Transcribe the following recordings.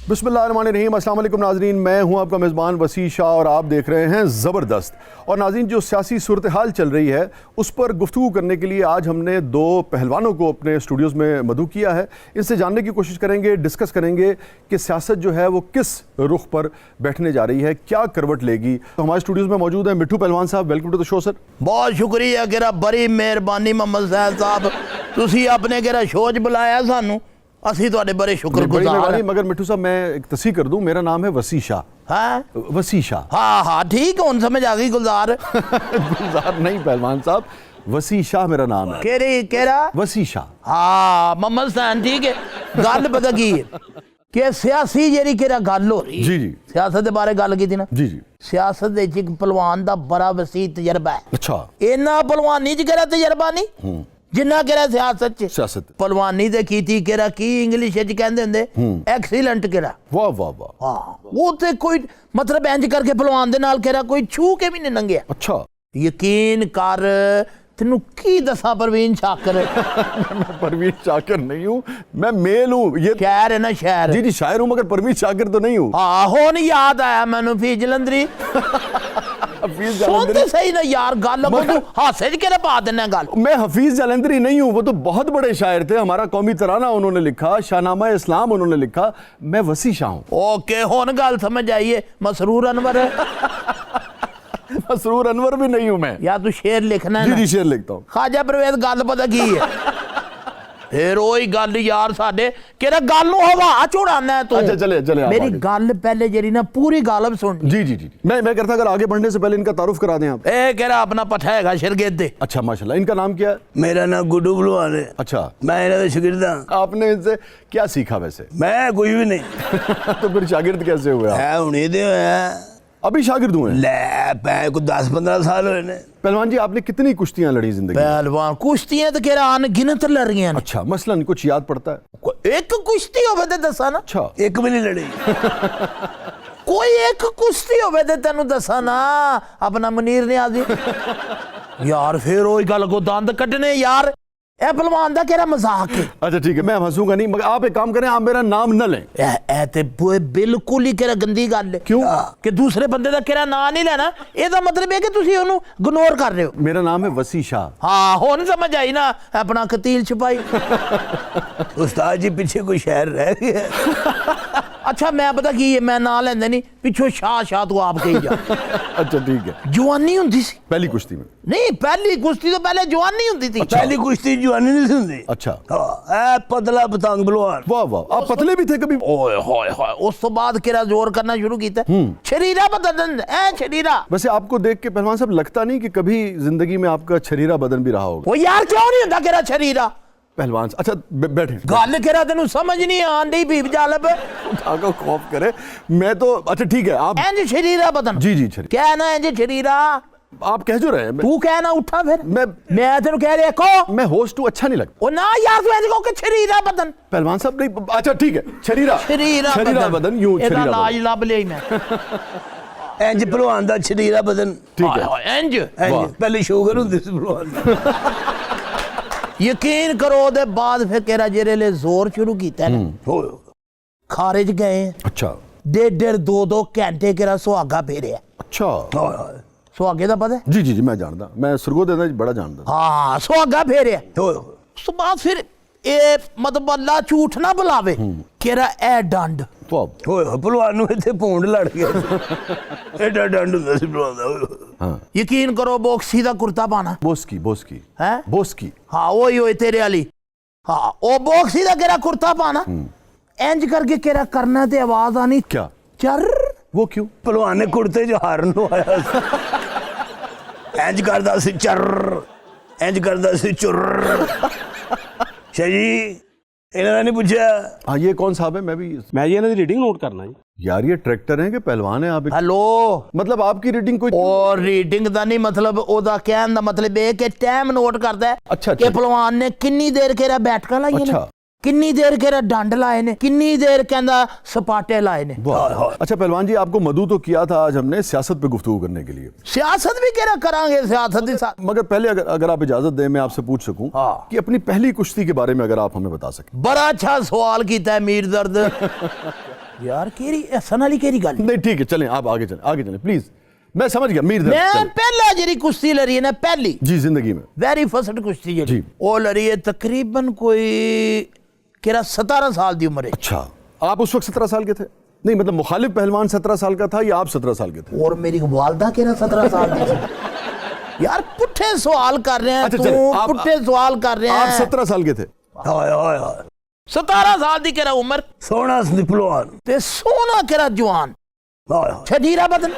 बिस्मिल्लाहिर्रहमानिर्रहीम। अस्सलाम वालेकुम नाज़रीन, मैं हूं आपका मेज़बान वसी शाह और आप देख रहे हैं ज़बरदस्त। और नाज़रीन, जो सियासी सूरत हाल चल रही है उस पर गुफ्तगू करने के लिए आज हमने दो पहलवानों को अपने स्टूडियोज़ में मदऊ किया है। इनसे जानने की कोशिश करेंगे, डिस्कस करेंगे कि सियासत जो है वो किस रुख पर बैठने जा रही है, क्या करवट लेगी। तो हमारे स्टूडियोज़ में मौजूद है मिठू पहलवान साहब। Welcome to the show sir. बहुत शुक्रिया केरा, बड़ी मेहरबानी मोहम्मद सैयद साहब, तुसी अपने केरा शो च बुलाया सानू, असी तुहाडे बड़े शुक्रगुजार। मगर मिठू साहब मैं एक तस्दीक कर दूं, मेरा नाम है वसी शाह। हाँ वसी शाह। हाँ ठीक है, समझ आ गई। गुलजार गुलजार नहीं पहलवान साहब, वसी शाह मेरा नाम है। केरा वसी शाह। हाँ मोहम्मद सैन, ठीक है। गल पता की है कि सियासी जेरी केरा गल हो रही जी जी, सियासत के बारे गल की थी ना। जी जी। सियासत एक पहलवान का बड़ा वसी तजर्बा है। अच्छा। इन्ना पहलवानी च केरा तजर्बा नहीं जिन्ना केरा सियासत च। सियासत पहलवानी दे कीती केरा की इंग्लिश च कहंदे हुंदे एक्सीलेंट केरा। वाह वाह वाह। हाँ वो ते कोई मतलब इंज करके पहलवान दे नाल केरा कोई छू के भी नहीं लंघिया। अच्छा। यकीन कर, तेनू की दसा परवीन शाकर। मैं परवीन शाकर नहीं हूँ, मैं मेल हूँ। ये शहर है ना, शहर। जी जी शायर हूँ, मगर परवीन शाकर तो नहीं हूँ। हाँ हुण याद आया मैनू, फीस जलंधरी। सुनते सही ना यार, गल तू हासे च केरा पा देना गल। मैं हफीज जालंधरी नहीं हूँ, वो तो बहुत बड़े शायर थे। हमारा कौमी तराना उन्होंने लिखा, शाहनामा इस्लाम उन्होंने लिखा। मैं वसी शाह हूँ। ओके हुण गल समझ आइए। मसरूर अनवर है। मसरूर अनवर भी नहीं हूँ मैं। या तू शेर लिखना है जी ना? जी शेर लिखता हूँ। खाजा परवेज गल पता की है फिर ओही गल यार, साडे केरा गल नूं हवा चढ़ाना है तू। अच्छा चले चले मेरी गल पहले जेरी ना पूरी गल सुन। जी जी जी। मैं करता अगर आगे बढ़ने से पहले इनका तारुफ करा दें आप। ए केरा अपना पठा है शिरगिर्द दे। अच्छा माशाल्लाह। इनका नाम क्या है? मेरा नाम गुड्डू भलवान है। अच्छा। मैं इन्होंने शागिर्द हाँ। आपने इनसे क्या सीखा वैसे? मैं कुछ भी नहीं। तो फिर शागिर्द कैसे हुए आप? है हुणे दे होया। अभी शागिर्द हुए? ले मैं को 10-15 साल हुए ने। पहलवान जी आपने कितनी कुश्तियां लड़ी जिंदगी में? पहलवान कुश्तियां तो केरा अनगिनत लड़ियां ने। अच्छा, मसलन कुछ याद पड़ता है? एक कुश्ती होवे ते दसा ना। अच्छा। एक भी नहीं लड़ी। कोई एक कुश्ती होवे ते तेनू दसा ना। अपना मुनीर ने आदि यार फिर ओही गल को दंद कटने यार। ए पहलवान दा केरा मजाक है। अच्छा ठीक है, मैं हंसूंगा नहीं, मगर आप एक काम करें, आप मेरा नाम न लें। ए ते बिल्कुल ही केरा गंदी गल है। क्यों? कि दूसरे बंदे दा केरा नाम नहीं लेना, एदा मतलब है कि तुसी ओनू इग्नोर कर रहे हो। मेरा नाम है वसी शाह। हाँ हुण समझ आई ना, अपना कतील छुपाई। उस्ताद जी पीछे कोई शहर रह गया। अच्छा मैं पता की है, मैं ना लेंदे नहीं पिछो शाह शाह तू आप कही जा। अच्छा ठीक है। जवानी हुंदी सी पहली कुश्ती में? नहीं, पहली कुश्ती तो पहले जवानी हुंदी थी। पहली कुश्ती जवानी नहीं सुनती। अच्छा। हाँ पतला पतंग भलवान। वाह वाह, आप पतले भी थे कभी? ओए होए होए, उस तो बाद केरा जोर करना शुरू कीता। शरीरा बदन है शरीरा। वैसे आपको देख के पहलवान साहब लगता नहीं कि कभी जिंदगी में आपका शरीरा बदन भी रहा होगा? वो यार क्यों नहीं होता केरा शरीरा पहलवान अच्छा बैठे। गल केरा तेनू समझ नहीं आंदी भीप जालब। आगे खौफ करे मैं तो। अच्छा ठीक है, आप इंज शरीरा बदन। जी जी शरीर। क्या ना इंज शरीरा, आप कह जो रहे हैं। तू कहना उठा फिर। मैं तेनू कह रहा को मैं होस्ट हूँ, अच्छा नहीं लगता। ओ ना यार तू इंज कहो कि शरीरा बदन। पहलवान साहब नहीं, अच्छा ठीक है, शरीरा शरीरा बदन यूं एदा शरीरा लाज लब ले मैं। इंज भलवान दा शरीरा बदन। ठीक है। इंज पहले शुगर हुंदी सी भलवान। यकीन करो दे बाद फिर केरा जेरे ले जोर शुरू कीता है। खारिज गए। अच्छा। 1.5-2 घंटे केरा सुहागा फेरिया। अच्छा। सुहागे दा पता है? जी जी जी मैं जानदा, मैं सुरगोदे दा बड़ा जानदा। हाँ सुहागा फेरिया। उस तो बाद फिर ए मतलब अल्लाह झूठ ना बुलावे केरा ए डंड। भलवान नूं इत्थे भूंड लड़ गया। एडा डंड हुंदा सी भलवान दा। हाँ। यकीन करो बोक्सी दा कुर्ता पाना। बोस्की हैं? बोस्की। हाँ वही तेरे वाली। हाँ ओ बोक्सी दा केरा कुर्ता पाना, इंज करके केरा करना ते आवाज आनी। क्या? चर। वो क्यों? भलवान ने कुर्ते च हारन लवाया। इंज करदा सी चर, इंज करदा सी चुर। शाह जी इन्होंने नहीं पूछा। हाँ ये कौन साहब है? मैं जी इन्हां दी रीडिंग नोट करना जी। यार ये ट्रैक्टर हैं कि पहलवान है आप? हेलो, मतलब आपकी रीडिंग कोई और रीडिंग दा नहीं मतलब ओदा कहन दा मतलब है कि टाइम नोट करदा है। अच्छा कि पहलवान ने किन्नी देर केरा बैठका लाइए ने, अच्छा। किन्नी देर केरा डंड लाए ने, किन्नी देर कहंदा सपाटे लाए ने। अच्छा पहलवान जी आपको मदऊ तो किया था आज हमने सियासत पे गुफ्तगू करने के लिए। सियासत भी केरा करांगे, सियासत के साथ। मगर पहले अगर आप इजाजत दें मैं आपसे पूछ सकूं कि अपनी पहली कुश्ती के बारे में अगर आप हमें बता सकें। बड़ा अच्छा सवाल कीता है मीर दर्द। यार केरी हसन वाली केरी गल नहीं ठीक है, चलें आप आगे चलें प्लीज। मैं समझ गया मीर दर्द, मैं चलें। पहला जेरी कुश्ती लड़ी है ना, पहली जी जिंदगी में वेरी फर्स्ट कुश्ती जी। जेरी वो लड़ी है तकरीबन कोई केरा 17 साल दी उम्र है। अच्छा, आप उस वक्त 17 साल के थे? नहीं मतलब मुखालिफ पहलवान 17 साल का था या आप 17 साल के थे? और मेरी वालदा केरा 17 साल दी थी। यार पुट्ठे सवाल कर रहे हैं अच्छा, तू, चलो, आप- पुट्ठे सवाल कर रहे आप हैं। 17 साल के थे? हाय हाय हाय 17 साल दी केरा उम्र सोना पहलवान ते सोना केरा जवान हाय हाय छडीरा बदन।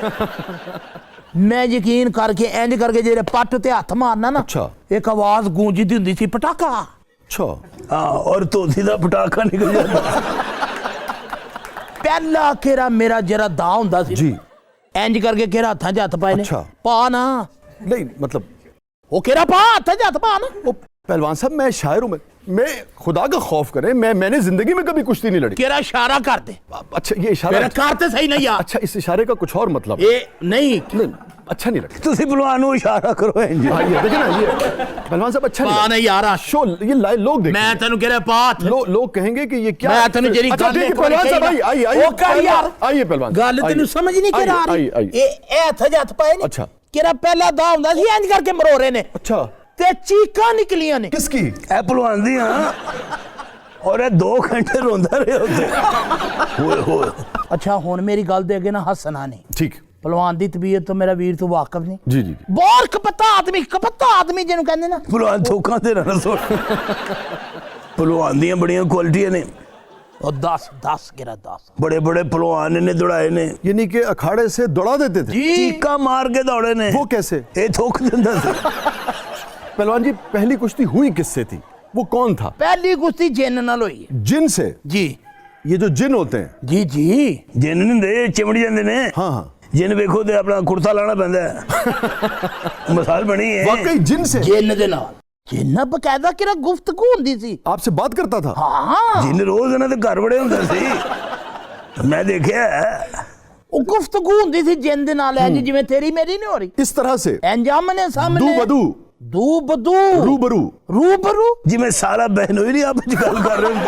मैं यकीन करके इंज करके जेरे पट ते हथ मारना ना, अच्छा। एक आवाज गूंजदी हुंदी सी पटाखा। अच्छा, हाँ और धोती दा पटाखा निकल जाता पहला केरा मेरा जरा दा हुंदा सी जी। इंज करके केरा हत्थां 'च हत्थ पाए ने। अच्छा। पा ना नहीं मतलब वो केरा पा हत्थां 'च हत्थ पा ना। वो पहलवान साहब मैं शायर हूं, मैं खुदा का खौफ करें, मैंने जिंदगी में कभी कुश्ती नहीं लड़ी। केरा इशारा कर दे, अच्छा ये इशारा, मेरा करते सही नहीं यार। अच्छा इस इशारे का कुछ और मतलब? ये नहीं नहीं अच्छा नहीं लगता। तुसी पहलवान को इशारा करो इंज हाँ ये देखिए ना, ये पहलवान साहब अच्छा पा नहीं नहीं यार। लगता। शो ये लोग देखेंगे, मैं तेन केरा पा हत्थ लोग कहेंगे कि ये क्या। मैं तेन जेरी अच्छा गल ठीक है एक बारी पहलवान साहब, कही ना। आइए आइए ओ कर यार। आइए पहलवान गल आइए। तेन समझ नहीं केरा आ आइए, रही। आइए। ये हत्थ 'च हत्थ पाए ने। अच्छा। केरा पहला दा हुंदा सी इंज करके मरोरे ने अच्छा ते चीकां निकलियां ने। किसकी? ए पहलवान दी हाँ और ये 2 घंटे रोंदा रहे होते होए होए अच्छा हुन मेरी गल दे अगे ना हसना नहीं। ठीक, पहलवान दी तबीयत तो मेरा वीर तो वाकफ नहीं। जी जी जी। बहुत कपत्ता आदमी जिन्हों कहते ना। पहलवान धोखा दे रहा सो पहलवान दियां बड़ियां क्वालिटियां ने और 10 गिरा 10 बड़े बड़े पहलवान ने दौड़ाए ने यानी कि अखाड़े से दौड़ा देते थे? जी। चीका मार के दौड़े ने। वो कैसे? ये थोक दिंदा सी पहलवान जी पहली कुश्ती हुई किससे थी? वो कौन था? पहली कुश्ती जिन नाल हुई है। जिन से? जी ये जो जिन होते हैं? जी जी जिन नहीं दे चिमड़ जाते ने। हाँ हाँ जिन वेखो ते अपना कुर्ता लाना पैंदा है मिसाल बनी है वाकई जिन से? जिन दे नाल जिन बकायदा किरा गुफ्तगू हुंदी सी। आपसे बात करता था? हाँ जिन रोज इन्हां दे घर बड़े हुंदे सी मैं देखिया वो गुफ्तगू हुंदी सी जिन दे नाल इंज जिवें तेरी मेरी नहीं हो रही। इस तरह से? इंज आमने सामने दू बदू, दू बदू रूबरू। रूबरू। जी मैं सारा बहन हुई नहीं आप गल कर रहे हो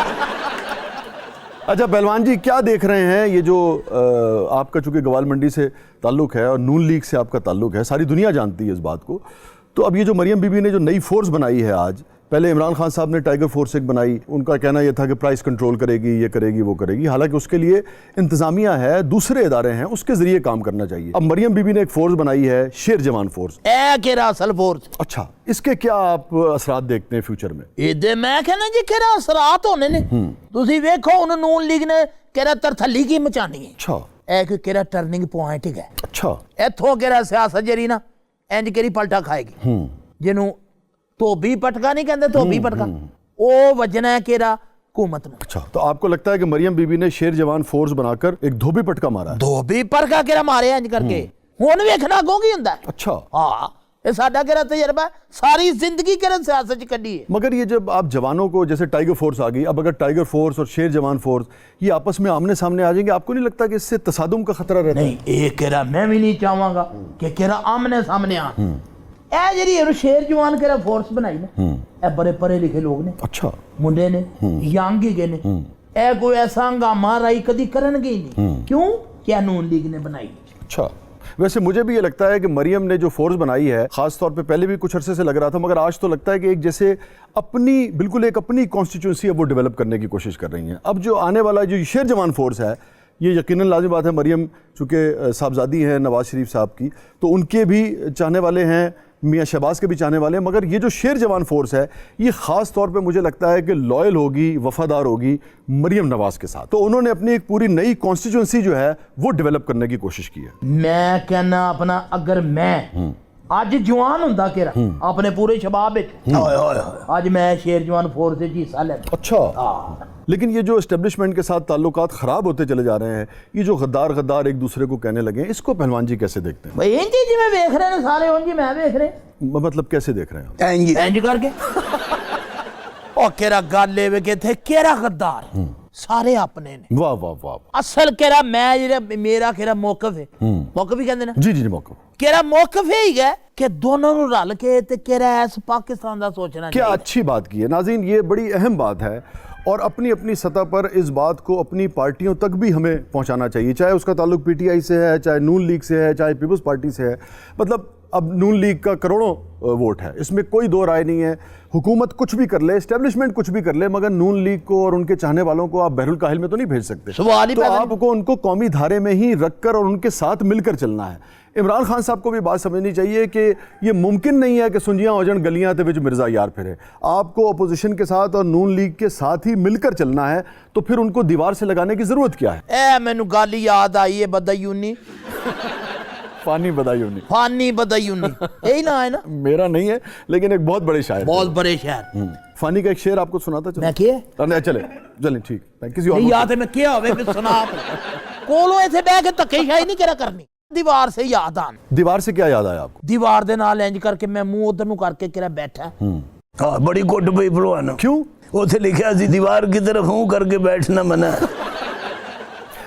अच्छा पहलवान जी क्या देख रहे हैं ये जो आपका चूंकि गवाल मंडी से ताल्लुक है और नून लीग से आपका ताल्लुक है, सारी दुनिया जानती है इस बात को, तो अब ये जो मरियम बीबी ने जो नई फोर्स बनाई है आज, पहले इमरान खान साहब ने टाइगर फोर्स एक बनाई, उनका कहना यह था कि प्राइस कंट्रोल करेगी, ये करेगी, वो करेगी, हालांकि उसके लिए इंतजामिया है, दूसरे इदारे हैं, उसके जरिए काम करना चाहिए। अब मरियम बीबी ने एक फोर्स बनाई है शेर जवान फोर्स। ए केरा असल फोर्स। अच्छा इसके क्या आप असरात देखते हैं फ्यूचर में? ਇਹਦੇ ਮੈਂ ਕਹਿੰਦਾ ਜੀ ਕਿਹੜਾ ਅਸਰਾਤ ਹੋਣੇ ਨੇ। ਤੁਸੀਂ ਵੇਖੋ ਹੁਣ ਨੂਨ ਲੀਗ ਨੇ ਕਿਹੜਾ ਤਰਥੱਲੀ ਕੀ ਮਚਾਣੀ ਹੈ। अच्छा ਇਹ ਕੋਈ ਕਿਹੜਾ ਟਰਨਿੰਗ ਪੁਆਇੰਟ ਹੈ। अच्छा ਇੱਥੋਂ ਕਿਹੜਾ ਸਿਆਸਤ ਜਿਹੜੀ ਨਾ ਇੰਜ ਕਿਹੜੀ ਪਲਟਾ ਖਾਏਗੀ। ਜਿਹਨੂੰ ਧੋਬੀ ਪਟਕਾ ਨਹੀਂ ਕਹਿੰਦੇ, ਧੋਬੀ ਪਟਕਾ ਉਹ ਵੱਜਣਾ ਹੈ ਕਿਹੜਾ हुकूमत में। अच्छा तो आपको लगता है कि मरियम बीबी ने शेर जवान फोर्स बनाकर एक धोबी पटका मारा है? धोबी पटका किहड़ा मारे इंज करके हुण वेखना अगों की हुंदा है। अच्छा हाँ ये साडा किहड़ा तजर्बा है, सारी जिंदगी किहड़ा सियासत च कड्डी है। मगर ये जब आप जवानों को जैसे टाइगर फोर्स आ गई, अब अगर टाइगर फोर्स और शेर जवान फोर्स ये आपस में आमने सामने आ जाएंगे, आपको नहीं लगता कि इससे तसादुम का खतरा रहता है? नहीं ये किहड़ा मैं भी नहीं चाहांगा कि किहड़ा आमने सामने आ। ਇਹ ਜਿਹੜੀ ਇਹਨੂੰ ਸ਼ੇਰ ਜਵਾਨ ਕਿਹੜਾ ਫੋਰਸ ਬਣਾਈ ਨਾ, ਇਹ ਬੜੇ ਪੜ੍ਹੇ ਲਿਖੇ ਲੋਕ ਨੇ, अच्छा ਮੁੰਡੇ ਨੇ, ਯੰਗ ਹੈਗੇ ਨੇ, ਇਹ ਕੋਈ ਐਸਾ ਹੰਗਾਮਾ ਰਾਈ ਕਦੀ ਕਰਨਗੇ ਹੀ ਨਹੀਂ। ਕਿਉਂ ਕਿ ਇਹ ਨੂਨ ਲੀਗ ने बनाई। अच्छा वैसे मुझे भी ये लगता है कि मरियम ने जो फोर्स बनाई है, खास तौर पे पहले भी कुछ अरसे से लग रहा था, मगर आज तो लगता है कि एक जैसे अपनी बिल्कुल एक अपनी कॉन्स्टिट्यूंसी अब वो डेवलप करने की कोशिश कर रही हैं। अब जो आने वाला जो शेर जवान फोर्स है, ये यकीनन लाजिम बात है, मरियम चूँकि साहबजादी हैं नवाज शरीफ साहब की, तो उनके भी चाहने वाले हैं, मियाँ शहबाज के भी चाहने वाले हैं, मगर ये जो शेर जवान फोर्स है ये ख़ास तौर पे मुझे लगता है कि लॉयल होगी, वफादार होगी मरियम नवाज के साथ। तो उन्होंने अपनी एक पूरी नई कॉन्स्टिट्यूंसी जो है वो डेवलप करने की कोशिश की है। मैं कहना अपना अगर मैं आज जवान हुंदा किहड़ा अपने पूरे शबाब विच, आज मैं शेर जवान फोर्स विच हिस्सा लैंदा। अच्छा लेकिन ये जो एस्टेब्लिशमेंट के साथ ताल्लुकात ख़राब होते चले जा रहे हैं, ये जो गद्दार एक दूसरे को कहने लगे हैं, इसको पहलवान जी कैसे देखते हैं? भाई इंज जिवें वेख रहे ने सारे उंज मैं वेख रहे। मतलब कैसे देख रहे हैं आप? इंज करके ओ केरा गल एवे कि थे केरा गद्दार सारे अपने ने। वाह वाह वाह, असल केरा मैं जेड़ा मेरा केरा मौकफ है, मौकफ ही कहंदे ना, जी जी जी मौका केरा मौकफ है ही है कि दोनों नु रल के ते केरा ऐस पाकिस्तान दा सोचना क्या चाहिए। अच्छी बात की है नाज़रीन, ये बड़ी अहम बात है और अपनी अपनी सतह पर इस बात को अपनी पार्टियों तक भी हमें पहुंचाना चाहिए, चाहे उसका ताल्लुक पीटीआई से है, चाहे नून लीग से है, चाहे पीपल्स पार्टी से है। मतलब अब नून लीग का करोड़ों वोट है, इसमें कोई दो राय नहीं है। हुकूमत कुछ भी कर ले, एस्टेब्लिशमेंट कुछ भी कर ले, मगर नून लीग को और उनके चाहने वालों को आप बहरुल काहिल में तो नहीं भेज सकते। सवाल ही तो पैदा नहीं। आपको उनको कौमी धारे में ही रखकर और उनके साथ मिलकर चलना है। इमरान खान साहब को भी बात समझनी चाहिए कि ये मुमकिन नहीं है कि सुंजियां ओजन गलियां ते विच मिर्जा यार फिरे। आपको अपोजिशन के साथ और नून लीग के साथ ही मिलकर चलना है, तो फिर उनको दीवार से लगाने की जरूरत क्या है? ए मैनू गल याद आई है बदायूनी, फानी बदायूनी, फानी बदायूनी, यही ना है ना? मेरा नहीं है, लेकिन एक बहुत बड़े शायर बहुत बड़े शहर। फानी का एक शेर आपको सुनाता चलो। मैं किए नहीं, चले चले ठीक, मैं किसी और नहीं को- याद है मैं क्या होवे फिर सुना कोलो ऐसे बैठ के धक्केशाही नहीं करा करनी। दीवार से याद आन, दीवार से क्या याद आया आपको? दीवार दे नाल इंज करके मैं मुंह उधर नु करके किरा बैठा। हाँ बड़ी कुट पई भलवान, क्यों? उथे लिखा सी दीवार की तरफ हूं करके बैठना मना।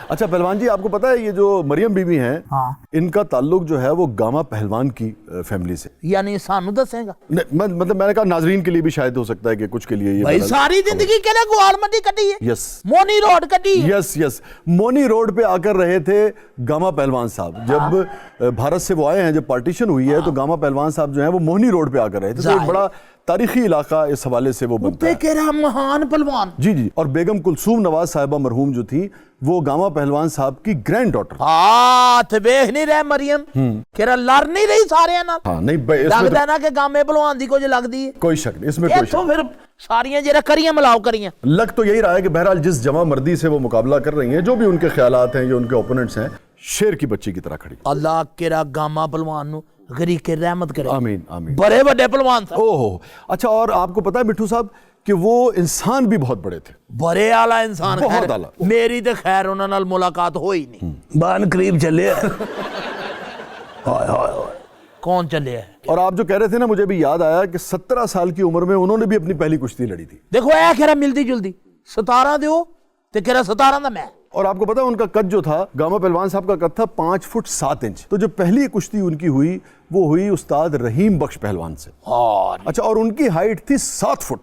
अच्छा पहलवान जी, आपको पता है ये जो मरियम बीबी हैं, हाँ। इनका ताल्लुक जो है वो गामा पहलवान की फैमिली से। यानी सानू दसेगा मतलब मैंने कहा नाजरीन के लिए भी शायद हो सकता है कि कुछ के लिए ये भाई सारी जिंदगी के लिए ग्वाल मंडी कटी है, यस मोनी रोड कटी है। यस यस, मोनी रोड पे आकर रहे थे गामा पहलवान साहब। जब भारत से वो आए हैं, जब पार्टीशन हुई है, तो गामा पहलवान साहब जो है वो मोनी रोड पे आकर रहे थे। तो एक बड़ा तारीखी इलाका इस हवाले से वो बनता है। कह रहा महान पहलवान। जी जी, और बेगम कुलसूम नवाज साहिबा मरहूम जो थी, वो गामा पहलवान साहब की ग्रैंड डॉटर। हाथ बेख नहीं रहे मरियम, कह रहा लड़ नहीं रही सारे ना। हाँ नहीं, इसमें लगदा तो ना कि गामे पहलवान दी कुछ लगदी है। कोई शक नहीं, इसमें कोई शक तो फिर सारियां जरा करियां मिलाओ करियां। लग तो यही रहा है कि बहरहाल जिस जमा मर्दी से वो मुकाबला कर रही हैं, जो भी उनके ख्यालात हैं, जो उनके ओपोनेंट्स हैं, शेर की बच्ची की तरह खड़ी। अल्लाह केरा गामा पहलवान नु गरीब के रहमत करे। आमीन आमीन। बड़े बड़े पहलवान साहब, ओहो, अच्छा, और आपको पता है मिठू साहब कि वो इंसान भी बहुत बड़े थे। बड़े आला इंसान। बहुत खैर, आला। मेरी तो खैर उन्हां नाल मुलाकात होई नहीं। बान करीब चले। हाय हाय हाय। कौन चले है? और आप जो कह रहे थे ना, मुझे भी याद आया कि 17 साल की उम्र में उन्होंने भी अपनी पहली कुश्ती लड़ी थी। देखो ऐ कह रहा मिलदी जुलदी 17 दियो ते कह रहा 17 दा मैं। और आपको पता है उनका कद जो था, गामा पहलवान साहब का कद था 5 फुट 7 इंच। तो जो पहली कुश्ती उनकी हुई, वो हुई उस्ताद रहीम बख्श पहलवान से। और अच्छा, और उनकी हाइट थी 7 फुट।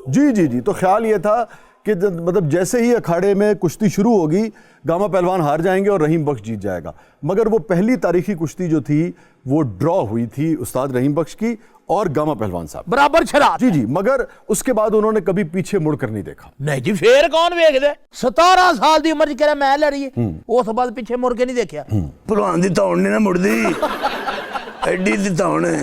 जी जी जी, तो ख्याल ये था कि मतलब जैसे ही अखाड़े में कुश्ती शुरू होगी, गामा पहलवान हार जाएंगे और रहीम बख्श जीत जाएगा। मगर वो पहली तारीखी कुश्ती जो थी, वो ड्रॉ हुई थी उस्ताद रहीम बख्श की और गामा पहलवान साहब। बराबर छरा। जी जी, मगर उसके बाद उन्होंने कभी पीछे मुड़कर नहीं देखा। नहीं जी, फिर कौन वेख दे? 17 साल दी उम्र च कह रहा मैं लड़ी है, उस बाद पीछे मुड़ के नहीं देखा। भलवान दी धौन नहीं ना मुड़दी, एडी दी धौन है।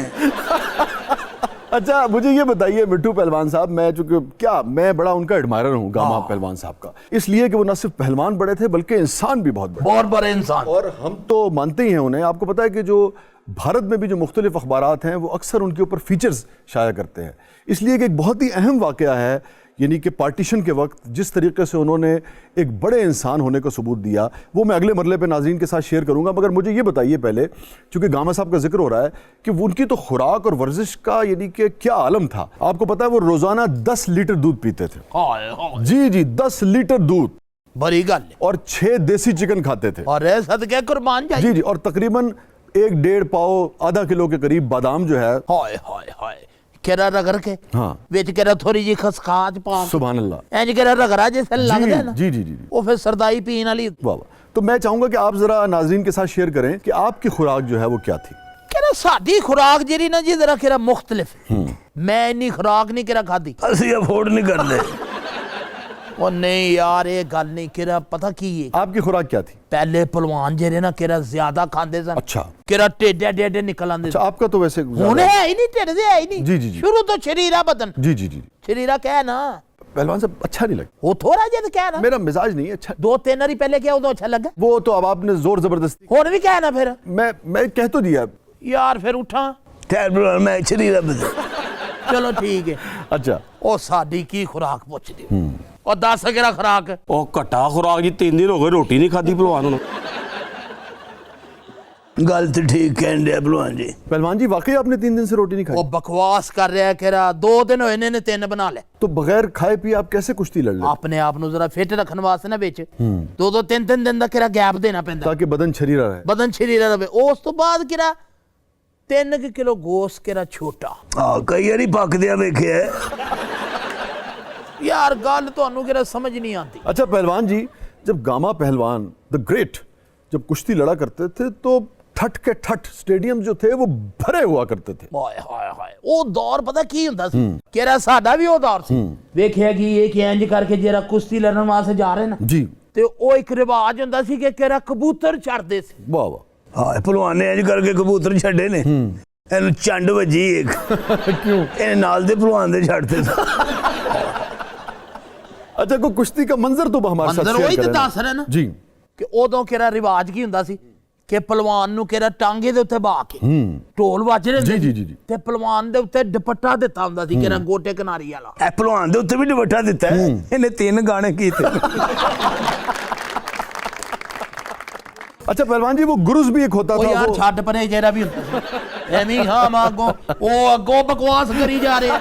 अच्छा, मुझे ये बताइए मिट्टू पहलवान साहब, मैं बड़ा उनका एडमायरर हूँ गामा पहलवान साहब का, इसलिए कि वो न सिर्फ पहलवान बड़े थे बल्कि इंसान भी बहुत बड़े। बहुत बड़े इंसान। और हम तो मानते ही हैं उन्हें। आपको पता है कि जो भारत में भी जो मुख्तलिफ अखबारात हैं, वो अक्सर उनके ऊपर फीचर्स शाया करते हैं, इसलिए कि एक बहुत ही अहम वाकया है, यानी कि पार्टीशन के वक्त जिस तरीके से उन्होंने एक बड़े इंसान होने का सबूत दिया, वो मैं अगले मरले पे नाज़रीन के साथ शेयर करूंगा। मगर मुझे ये बताइए पहले, चूंकि गामा साहब का जिक्र हो रहा है, कि उनकी तो खुराक और वर्जिश का यानी कि क्या आलम था। आपको पता है वो रोजाना 10 लीटर दूध पीते थे। हाय हाय, जी जी, 10 लीटर दूध, बड़ी गल। और 6 देसी चिकन खाते थे। और सदके कुर्बान जाए। जी जी, और तकरीबन 1-1.5 पाव, आधा किलो के करीब बादाम जो है। हाय हाय हाय, केरा रगड़ के, हाँ, विच केरा थोड़ी जी खसखास पा, सुभान अल्लाह। इंज केरा रगड़ा जैसे लगदा है ना, जी जी जी जी, वो फिर सरदाई पीने वाली। वाह वाह। तो मैं चाहूंगा कि आप जरा नाजरीन के साथ शेयर करें कि आपकी खुराक जो है वो क्या थी। केरा साडी खुराक जेरी ना जी जरा केरा मुख्तलिफ है। मैं इन्नी खुराक नहीं केरा खादी। असि अफोर्ड नहीं करते। ओ नहीं यार, ये गल नहीं। केरा पता की है, आपकी खुराक क्या थी? पहले पहलवान जेरे ना केरा ज्यादा खांदे सन। अच्छा केरा टेढ़े टेढ़े निकल आंदे। अच्छा, आपका तो वैसे हुन है ही नहीं, टेढ़े है ही नहीं। जी जी जी, शुरू तो शरीरा बदन, जी जी जी। शरीरा क्या है ना, पहलवान साहब अच्छा नहीं लगता, वो थोड़ा जिहा क्या है ना, मेरा मिजाज नहीं है अच्छा। 2-3 हरी पहले क्या उदो अच्छा लगा, वो तो अब आपने जोर जबरदस्ती, हुन भी क्या है ना। फिर मैं कह तो दिया यार, फिर उठा। ठहर भलवान, मैं शरीर बदल। चलो ठीक है। अच्छा, ओ साडी की खुराक पुछ दी, और 10 केरा खुराक। ਉਹ ਘਟਾ ਖੁਰਾਕ ਜੀ 3 ਦਿਨ ਹੋ ਗਏ ਰੋਟੀ ਨਹੀਂ ਖਾਧੀ ਭਲਵਾਨ ਨੂੰ। गल तो ठीक कह रहे भलवान जी। पहलवान जी वाकई आपने 3 दिन से रोटी नहीं वो खाई? बकवास कर रहा है, कह रहा 2 दिन होए ने 3 बना ले। तो बगैर खाए पिए आप कैसे कुश्ती लड़ ले, अपने आप ਨੂੰ जरा ਫਿੱਟ ਰੱਖਣ ਵਾਸਤੇ ਨਾ ਵਿੱਚ 2-3 ਦਿਨ ਦਾ ਕਿਰਾ ਗੈਪ ਦੇਣਾ ਪੈਂਦਾ, ताकि बदन शरीरा रहे? ਬਦਨ ਸ਼ਰੀਰਾ ਰਵੇ। ਉਸ ਤੋਂ ਬਾਅਦ ਕਿਰਾ 3 ਕਿਲੋ ਗੋਸ਼ਤ ਕਿਰਾ ਛੋਟਾ। हाँ कई बारी पकदिया वेखे यार गल ਤੁਹਾਨੂੰ ਕਿਹੜਾ समझ नहीं आती। अच्छा पहलवान जी, जब गामा पहलवान द ग्रेट जब कुश्ती लड़ा करते थे तो ठट के ठट स्टेडियम जो थे वो भरे हुआ करते थे। ਹਾਏ ਹਾਏ ਹਾਏ ਉਹ ਦੌਰ ਪਤਾ ਕੀ ਹੁੰਦਾ ਸੀ ਕਿਹੜਾ ਸਾਡਾ ਵੀ ਉਹ ਦੌਰ ਸੀ ਵੇਖਿਆ ਕਿ ਇਹ ਕਿ ਇੰਜ ਕਰਕੇ ਜਿਹੜਾ ਕੁਸ਼ਤੀ ਲੜਨ ਵਾਸਤੇ ਜਾ ਰਹੇ ਨਾ जी ਤੇ ਉਹ ਇੱਕ ਰਿਵਾਜ ਹੁੰਦਾ ਸੀ ਕਿ ਕਿਹੜਾ ਕਬੂਤਰ ਚੜਦੇ ਸੀ वाह वाह। ਹਾਂ ਭਲਵਾਨ ਨੇ ਇੰਜ ਕਰਕੇ ਕਬੂਤਰ ਛੱਡੇ ਨੇ ਇਹਨੂੰ ਚੰਡ ਵੱਜੀ ਇੱਕ क्यों? ਇਹ ਨਾਲ ਦੇ ਭਲਵਾਨ ਦੇ ਛੱਡਦੇ ਸੀ। अच्छा कोई कुश्ती का मंजर तो हमारे साथ ਮੰਦਰ शेयर ਉਹੀ ਤੇ करें ना। ਦੱਸ ਰਹੇ ਨਾ जी ਕਿ ਉਦੋਂ ਕਿਹੜਾ ਰਿਵਾਜ ਕੀ ਹੁੰਦਾ ਸੀ ਕਿ ਪਹਿਲਵਾਨ ਨੂੰ ਕਿਹੜਾ ਟਾਂਗੇ ਦੇ ਉੱਤੇ ਬਾ ਕੇ ਢੋਲ ਵੱਜ ਰਹੇ ਜੀ, ਜੀ, ਜੀ, ਜੀ। ਤੇ ਪਹਿਲਵਾਨ ਦੇ ਉੱਤੇ ਦੁਪੱਟਾ ਦਿੱਤਾ ਹੁੰਦਾ ਸੀ ਕਿਹੜਾ ਗੋਟੇ ਕਿਨਾਰੀ ਵਾਲਾ ਇਹ ਭਲਵਾਨ ਦੇ ਉੱਤੇ ਵੀ ਦੁਪੱਟਾ ਦਿੱਤਾ ਹੈ। ਇਹਨੇ 3 ਗਾਣੇ ਕੀਤੇ। अच्छा पहलवान जी वो गुरुज भी एक होता ਉਹ था ਯਾਰ वो ਛੱਡ ਪਰੇ ਜਿਹੜਾ ਵੀ ਹੁੰਦਾ ਸੀ ਐਵੇਂ ਹਾਂ ਮੈਂ ਅੱਗੋਂ ਬਕਵਾਸ ਕਰੀ ਜਾ ਰਹੇ ਆ।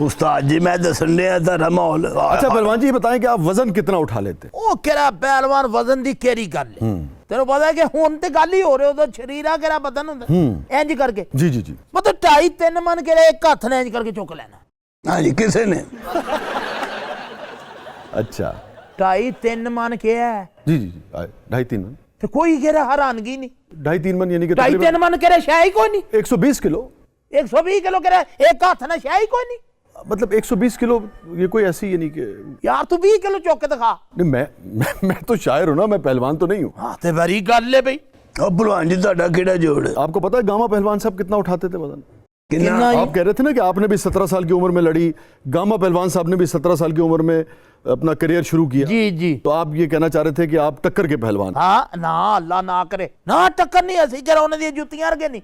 ਉਸਤਾਦ ਜੀ ਮੈਂ ਦੱਸਣ ਡਿਆ ਤੁਹਾਡਾ ਮਾਹੌਲ। अच्छा पहलवान जी ये बताएं कि आप वजन कितना उठा लेते? ਉਹ ਕਿਹੜਾ ਪਹਿਲਵਾਨ ਵਜ਼ਨ ਦੀ ਕਿਹੜੀ ਗੱਲ ਹੈ ਤੈਨੂੰ ਪਤਾ ਹੈ ਕਿ ਹੁਣ ਤੇ ਗੱਲ ਹੀ ਹੋ ਰਹੀ ਉਹਦਾ ਸ਼ਰੀਰਾ ਕਿਹੜਾ ਬਦਨ ਹੁੰਦਾ ਇੰਜ ਕਰਕੇ जी जी जी। ਮਤਲਬ 2.5-3 ਮਨ ਕਿਹੜਾ ਇੱਕ ਹੱਥ ਨਾਲ ਇੰਜ ਕਰਕੇ ਚੁੱਕ ਲੈਣਾ। ਹਾਂਜੀ ਕਿਸੇ ਨੇ अच्छा 2.5-3 मन क्या है जी जी जी 2.5-3 मन। तो कोई कह रहा हैरानगी नहीं 2.5-3 मन यानी कि 2.5-3 मन कह रहा शाही कोई नहीं 120 किलो। 120 किलो कह रहा एक हाथ ना शाही कोई नहीं मतलब 120 किलो ये कोई ऐसी यानी कि यार तू 20 किलो चौक के दिखा। नहीं मैं तो शायर हूं ना, मैं पहलवान तो नहीं हूं। हाँ तो बड़ी गल है भाई। ਉਹ ਭਲਵਾਨ ਜੀ ਤੁਹਾਡਾ ਕਿਹੜਾ ਜੋੜ ਹੈ? आपको पता है गामा पहलवान साहब कितना उठाते थे वजन? ਕਿੰਨਾ? आप कह रहे थे ना कि आपने भी 17 साल की उम्र में लड़ी, गामा पहलवान साहब ने भी 17 साल की उम्र में अपना करियर शुरू किया। जी जी तो आप ये कहना चाह रहे थे कि आप टक्कर के पहलवान। हाँ ना अल्लाह ना करे ना टक्कर नहीं ऐसी करा उन्होंने जुतियां अरगे नहीं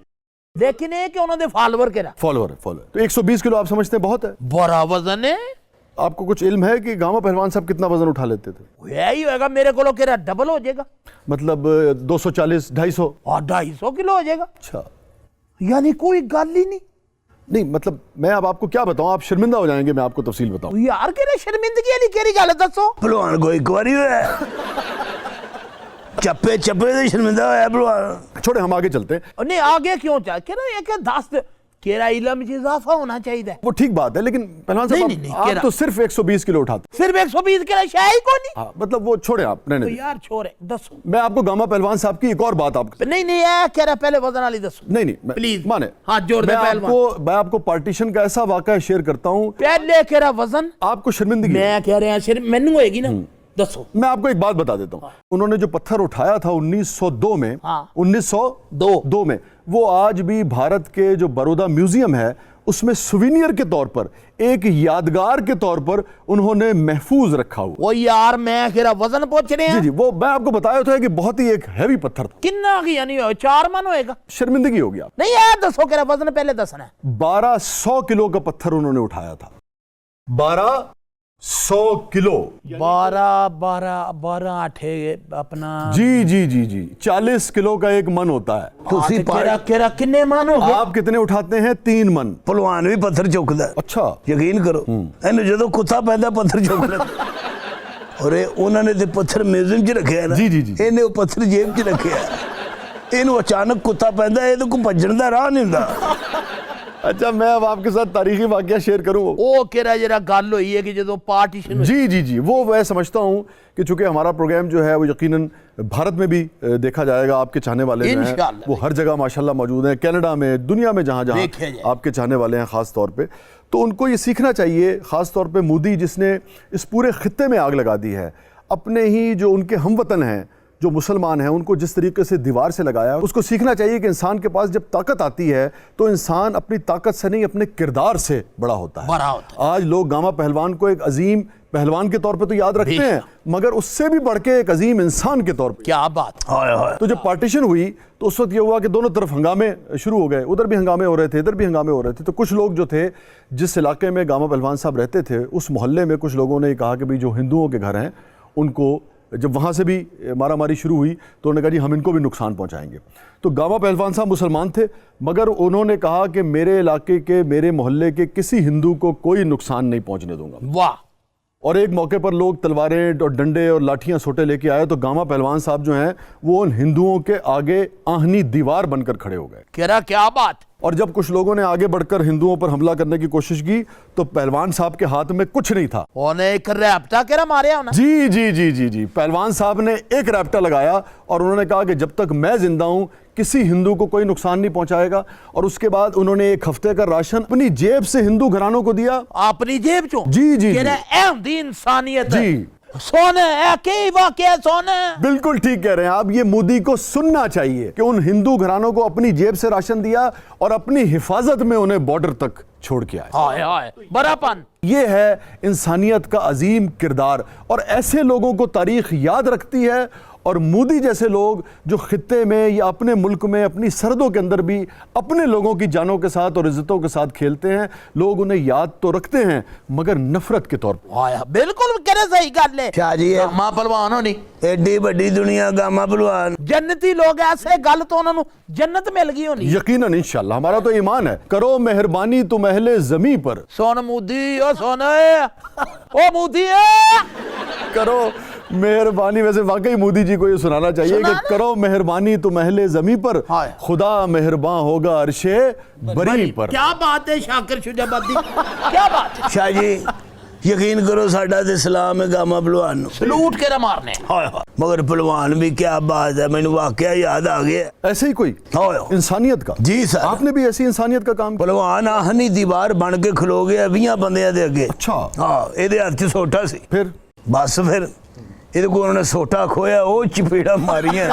लेकिन ये कि उन्होंने फॉलोवर करा फॉलोअर है फॉलोअर। तो 120 किलो आप समझते हैं बहुत है? बड़ा वजन है। आपको कुछ इल्म है कि गामा पहलवान साहब कितना वजन उठा लेते थे? यही होगा मेरे को कह रहा डबल हो जाएगा मतलब 240 250? और 250 किलो हो जाएगा। अच्छा यानी कोई गल ही नहीं। नहीं मतलब मैं अब आपको क्या बताऊं, आप शर्मिंदा हो जाएंगे मैं आपको तफसील बताऊं। यार कह रहे शर्मिंदगी वाली केरी गल है दसो। ਭਲਵਾਨ ਕੋਈ ਇੱਕ ਵਾਰੀ ਹੋਇਆ ਚੱਪੇ ਚੱਪੇ ਦੇ ਸ਼ਰਮਿੰਦਾ ਹੋਇਆ ਭਲਵਾਨ। छोड़े हम आगे चलते हैं। नहीं आगे क्यों चाह कह रहा एक दस केरा इलम में इजाफा होना चाहिए। वो ठीक बात है लेकिन पहलवान साहब नहीं, आप केरा- तो सिर्फ 120 किलो उठाते। सिर्फ 120 केरा शाही को नहीं। हाँ मतलब वो छोड़े आप तो नहीं। यार छोड़े दसो। मैं आपको गामा पहलवान साहब की एक और बात आपको नहीं नहीं ये कह रहा पहले वजन वाली दसो। नहीं नहीं प्लीज माने हाथ जोड़ दे पहलवान। मैं आपको पार्टीशन का ऐसा वाकया शेयर करता हूँ पहले कह रहा वजन आपको शर्मिंदगी। मैं कह रहा सिर्फ मैनू होएगी ना दसो। मैं आपको एक बात बता देता हूँ उन्होंने जो पत्थर उठाया था 1902 में। हाँ। 1902 में वो आज भी भारत के जो बड़ौदा म्यूजियम है उसमें सुवीनियर के तौर पर एक यादगार के तौर पर उन्होंने महफूज रखा हुआ। वो यार मैं कह रहा वजन पूछ रहे जी हैं जी वो मैं आपको बताया था कि बहुत ही एक हैवी पत्थर था। किन्ना की यानी 4 मन होएगा। शर्मिंदगी होगी आप। नहीं यार दसो कह रहा वजन पहले दसना है। 1200 किलो का पत्थर उन्होंने उठाया था। 1200 किलो। 12 8 अपना जी जी जी जी 40 किलो का एक मन होता है। ਤੁਸੀਂ कह रहा किन्ने मन हो गए। आप कितने उठाते हैं? 3 मन। ਭਲਵਾਨ ਵੀ ਪੱਥਰ ਚੁੱਕਦਾ। अच्छा ਯਕੀਨ ਕਰੋ ਇਹਨੂੰ ਜਦੋਂ ਕੁੱਤਾ ਪੈਂਦਾ ਪੱਥਰ ਚੁੱਕ ਲੈਂਦਾ। ਔਰ ਇਹ ਉਹਨਾਂ ਨੇ ਤੇ ਪੱਥਰ ਮਿਊਜ਼ੀਅਮ 'ਚ ਰੱਖਿਆ ਨਾ। ਜੀ, ਜੀ, ਜੀ। ਇਹਨੇ ਉਹ ਪੱਥਰ ਜੇਬ 'ਚ ਰੱਖਿਆ। ਇਹਨੂੰ ਅਚਾਨਕ ਕੁੱਤਾ ਪੈਂਦਾ ਇਹਦੇ ਕੋਲ ਭੱਜਣ ਦਾ ਰਾਹ ਨਹੀਂ ਹੁੰਦਾ। अच्छा मैं अब आपके साथ तारीखी वाकया शेयर करूं। वो कह रहा जरा गल हुई है कि जो पार्टीशन जी जी जी वो मैं समझता हूं कि चूंकि हमारा प्रोग्राम जो है वो यकीनन भारत में भी देखा जाएगा। आपके चाहने वाले जो हैं इंशाअल्लाह। वो हर जगह माशाल्लाह मौजूद हैं, कनाडा में, दुनिया में जहां जहां देखे जाए। आपके चाहने वाले हैं ख़ास तौर पे। तो उनको ये सीखना चाहिए, ख़ास तौर पे मोदी जिसने इस पूरे खित्ते में आग लगा दी है, अपने ही जो उनके हमवतन हैं जो मुसलमान हैं उनको जिस तरीके से दीवार से लगाया, उसको सीखना चाहिए कि इंसान के पास जब ताकत आती है तो इंसान अपनी ताकत से नहीं अपने किरदार से बड़ा होता है। बड़ा होता आज लोग गामा पहलवान को एक अजीम पहलवान के तौर पे तो याद रखते हैं मगर उससे भी बढ़ के एक अजीम इंसान के तौर पे। क्या बात। ਹਾਏ ਹਾਏ तो जब पार्टीशन हुई तो उस वक्त ये हुआ कि दोनों तरफ हंगामे शुरू हो गए, उधर भी हंगामे हो रहे थे, इधर भी हंगामे हो रहे थे। तो कुछ लोग जो थे जिस इलाके में गामा पहलवान साहब रहते थे उस मोहल्ले में कुछ लोगों ने कहा कि भाई जो हिंदुओं के घर हैं उनको जब वहाँ से भी मारामारी शुरू हुई तो उन्होंने कहा जी हम इनको भी नुकसान पहुँचाएंगे। तो गामा पहलवान साहब मुसलमान थे मगर उन्होंने कहा कि मेरे इलाके के मेरे मोहल्ले के किसी हिंदू को कोई नुकसान नहीं पहुँचने दूंगा। वाह। और एक मौके पर लोग तलवारें और डंडे और लाठियां सोटे लेके आए तो गामा पहलवान साहब जो हैं वो उन हिंदुओं के आगे आहनी दीवार बनकर खड़े हो गए। कह रहा क्या बात। और जब कुछ लोगों ने आगे बढ़कर हिंदुओं पर हमला करने की कोशिश की तो पहलवान साहब के हाथ में कुछ नहीं था। ਉਹਨੇ ਇੱਕ रैप्टा केरा मारिया होना। जी जी जी जी जी पहलवान साहब ने एक रैप्टा लगाया और उन्होंने कहा कि जब तक मैं जिंदा हूं किसी हिंदू को कोई नुकसान नहीं पहुंचाएगा। और उसके बाद उन्होंने एक हफ्ते का राशन अपनी जेब से हिंदू घरानों को दिया। अपनी जेब चो? जी जी केरा ए हुंदी इंसानियत। जी सोने ए के वाकया सोने। बिल्कुल ठीक कह रहे हैं आप। ये मोदी को सुनना चाहिए कि उन हिंदू घरानों को अपनी जेब से राशन दिया और अपनी हिफाजत में उन्हें बॉर्डर तक छोड़ के आए। हाय हाय बड़ापन। ये है इंसानियत का अजीम किरदार और ऐसे लोगों को तारीख याद रखती है। और मोदी जैसे लोग जो खित्ते में या अपने मुल्क में अपनी सरहदों के अंदर भी अपने लोगों की जानों के साथ और इज्जतों के साथ खेलते हैं, लोग उन्हें याद तो रखते हैं मगर नफरत के तौर पर। हाय बिल्कुल करे सही गल है। शाह जी गामा पहलवान होनी एडी बड़ी दुनिया गामा पहलवान जन्नती लोग ऐसे गल तो उन्होंने जन्नत मिल गई होनी। यकीनन इंशाल्लाह हमारा तो ईमान है। करो मेहरबानी तुम अहले ज़मी पर। सोन मोदी ओ सोने ओ मोदी करो मेहरबानी। वैसे वाकई मोदी जी को ये सुनाना चाहिए कि सुनाना? करो मेहरबानी तुम अहले ज़मी पर, हाय। खुदा मेहरबान होगा अर्शे बरी पर। क्या बात है शाकिर शुजाबदी क्या बात है। शाह जी यकीन करो साडा ते सलाम है गामा पहलवान नूं। सलूट केरा मारने। हाय हाय मगर पहलवान भी क्या बात है, मैंने वाकया याद आ गया। ऐसे ही कोई हाय हाय। इंसानियत का। जी सर। आपने भी ऐसी इंसानियत का काम किया? पहलवान आहनी दीवार बन के खलो गया 20 बंदियां दे अगे। अच्छा। हाँ ਇਹਦੇ ਹੱਥ 'ਚ ਸੋਟਾ ਸੀ। फिर ਬਸ ਫਿਰ ਇਹਦੇ ਕੋਲ ਉਹਨੇ ਸੋਟਾ ਖੋਇਆ, ਉਹ ਚਪੇੜਾ ਮਾਰੀਆਂ।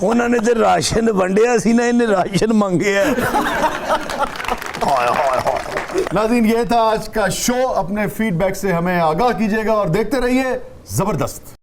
ਉਹਨਾਂ ਨੇ ਤੇ ਰਾਸ਼ਨ ਵੰਡਿਆ ਸੀ ਨਾ, ਇਹਨੇ ਰਾਸ਼ਨ ਮੰਗਿਆ। ਹਾय हाय हाय। नाज़रीन ये था आज का शो। अपने फीडबैक से हमें आगाह कीजिएगा और देखते रहिए जबरदस्त।